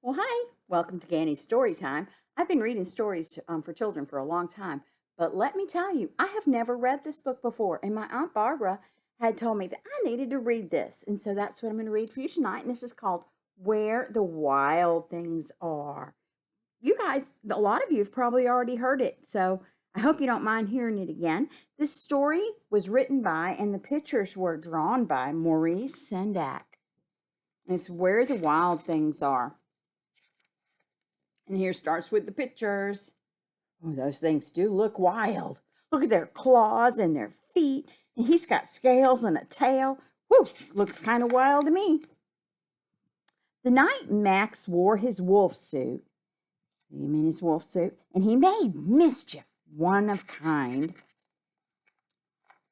Well, hi. Welcome to Ganny's Storytime. I've been reading stories for children for a long time, but let me tell you, I have never read this book before, and my Aunt Barbara had told me that I needed to read this, and so that's what I'm going to read for you tonight, and this is called Where the Wild Things Are. You guys, a lot of you have probably already heard it, so I hope you don't mind hearing it again. This story was written by and the pictures were drawn by Maurice Sendak. It's Where the Wild Things Are. And here starts with the pictures. Oh, those things do look wild. Look at their claws and their feet. And he's got scales and a tail. Whew, looks kind of wild to me. The night Max wore his wolf suit, and he made mischief, one of kind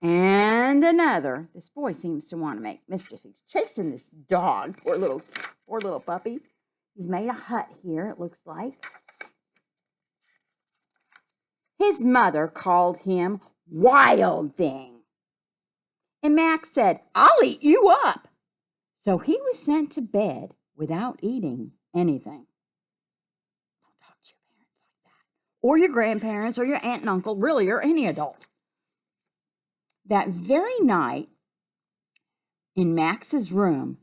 and another. This boy seems to want to make mischief. He's chasing this dog, poor little puppy. He's made a hut here, it looks like. His mother called him Wild Thing. And Max said, "I'll eat you up." So he was sent to bed without eating anything. Don't talk to your parents like that. Or your grandparents or your aunt and uncle, really, or any adult. That very night, in Max's room,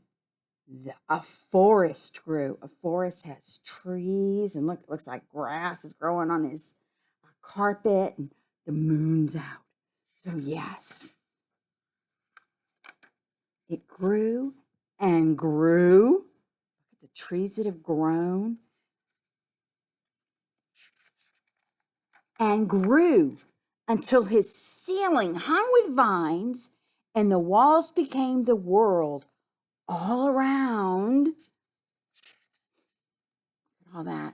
a forest grew. A forest has trees, and it looks like grass is growing on his carpet, and the moon's out. So yes, it grew and grew. Look at the trees that have grown and grew until his ceiling hung with vines and the walls became the world all around. All that.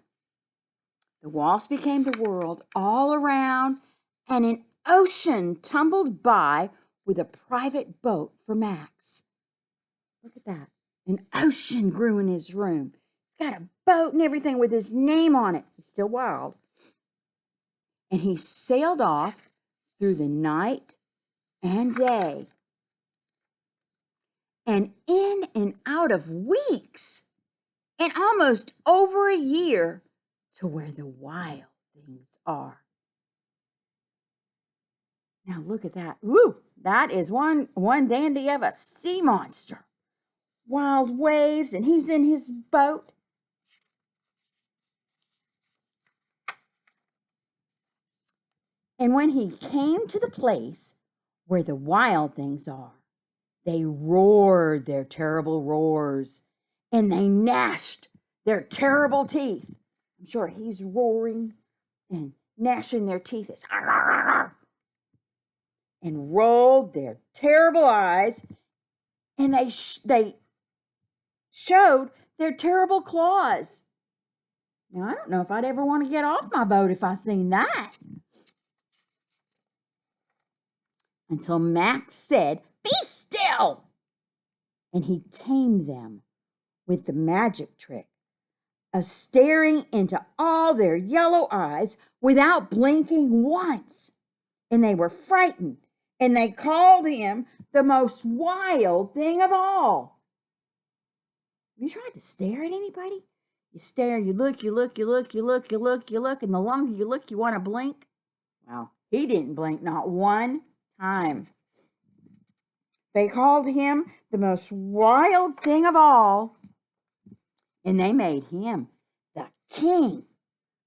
The walls became the world all around, and an ocean tumbled by with a private boat for Max. Look at that. An ocean grew in his room. He's got a boat and everything with his name on it. He's still wild. And he sailed off through the night and day. And in and out of weeks, and almost over a year, to where the wild things are. Now look at that. Woo! That is one dandy of a sea monster. Wild waves, and he's in his boat. And when he came to the place where the wild things are, they roared their terrible roars, and they gnashed their terrible teeth. I'm sure he's roaring and gnashing their teeth as and rolled their terrible eyes, and they showed their terrible claws. Now, I don't know if I'd ever want to get off my boat if I seen that. Until Max said, "Be still!" And he tamed them with the magic trick of staring into all their yellow eyes without blinking once. And they were frightened, and they called him the most wild thing of all. Have you tried to stare at anybody? You stare, you look, and the longer you look, you want to blink. Well, he didn't blink, not one time. They called him the most wild thing of all, and they made him the king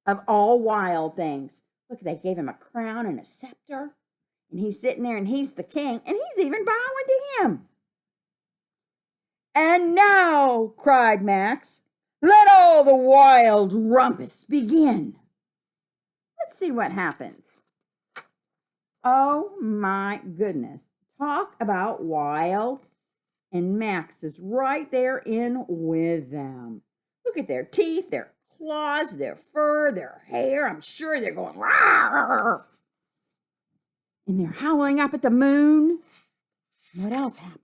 of all wild things. Look, they gave him a crown and a scepter, and he's sitting there, and he's the king, and he's even bowing to him. "And now," cried Max, "let all the wild rumpus begin." Let's see what happens. Oh my goodness. Talk about wild. And Max is right there in with them. Look at their teeth, their claws, their fur, their hair. I'm sure they're going, "Rawr!" And they're howling up at the moon. What else happened?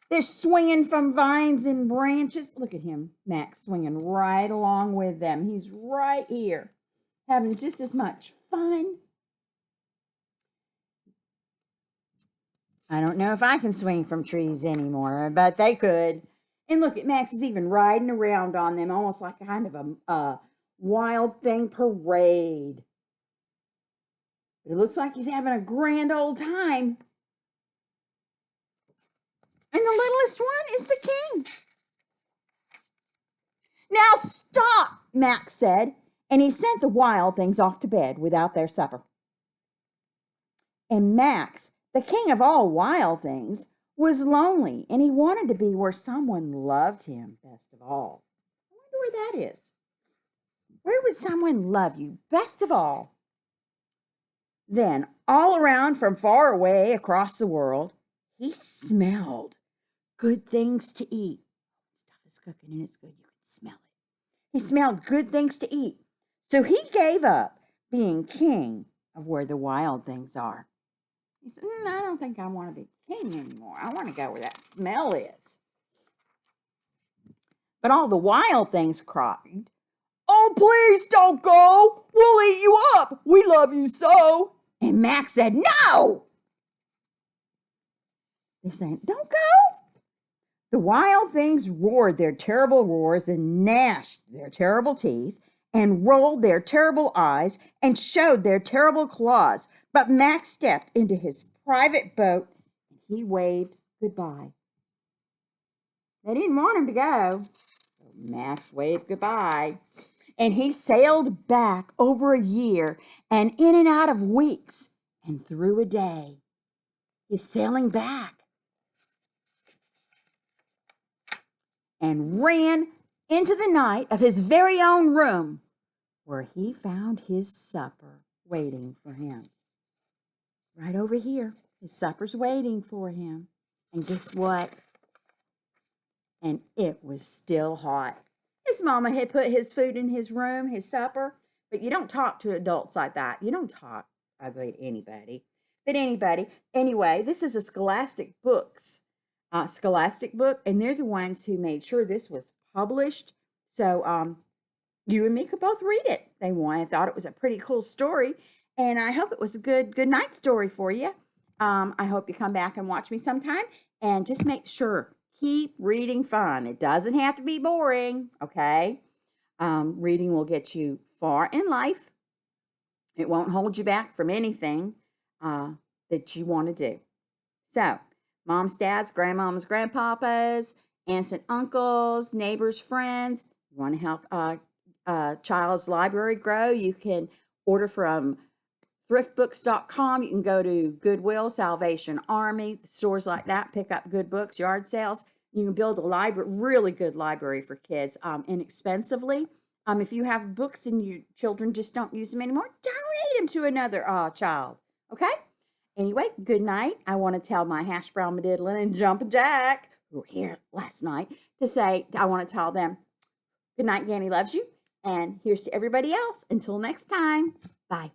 They're swinging from vines and branches. Look at him, Max, swinging right along with them. He's right here, having just as much fun. I don't know if I can swing from trees anymore, but they could. And look, at Max is even riding around on them, almost like kind of a wild thing parade. But it looks like he's having a grand old time. And the littlest one is the king. Now stop, Max said, and he sent the wild things off to bed without their supper. And Max, the king of all wild things, was lonely, and he wanted to be where someone loved him best of all. I wonder where that is. Where would someone love you best of all? Then, all around from far away across the world, he smelled good things to eat. Stuff is cooking and it's good. You can smell it. He smelled good things to eat. So he gave up being king of where the wild things are. He said, I don't think I want to be king anymore. I want to go where that smell is. But all the wild things cried, oh, please don't go. We'll eat you up. We love you so. And Max said, no. They're saying, don't go. The wild things roared their terrible roars and gnashed their terrible teeth and rolled their terrible eyes and showed their terrible claws. But Max stepped into his private boat and he waved goodbye. They didn't want him to go. So Max waved goodbye. And he sailed back over a year and in and out of weeks and through a day. He's sailing back and ran into the night of his very own room where he found his supper waiting for him. Right over here, his supper's waiting for him. And guess what? And it was still hot. His mama had put his food in his room, his supper, but you don't talk to adults like that. You don't talk ugly to anybody. But anyway, this is a Scholastic book, and they're the ones who made sure this was published. So you and me could both read it. They thought it was a pretty cool story, and I hope it was a good night story for you. I hope you come back and watch me sometime, and just make sure. Keep reading fun. It doesn't have to be boring, okay? Reading will get you far in life. It won't hold you back from anything that you want to do. So, moms, dads, grandmamas, grandpapas, aunts and uncles, neighbors, friends, you want to help a child's library grow, you can order from thriftbooks.com. You can go to Goodwill, Salvation Army, stores like that, pick up good books, yard sales. You can build a library, really good library for kids inexpensively. If you have books and your children just don't use them anymore, donate them to another child, okay? Anyway, good night. I want to tell my Hash Brown Madiddlin and Jumpin' Jack, who were here last night, I want to tell them, good night, Granny loves you. And here's to everybody else. Until next time, bye.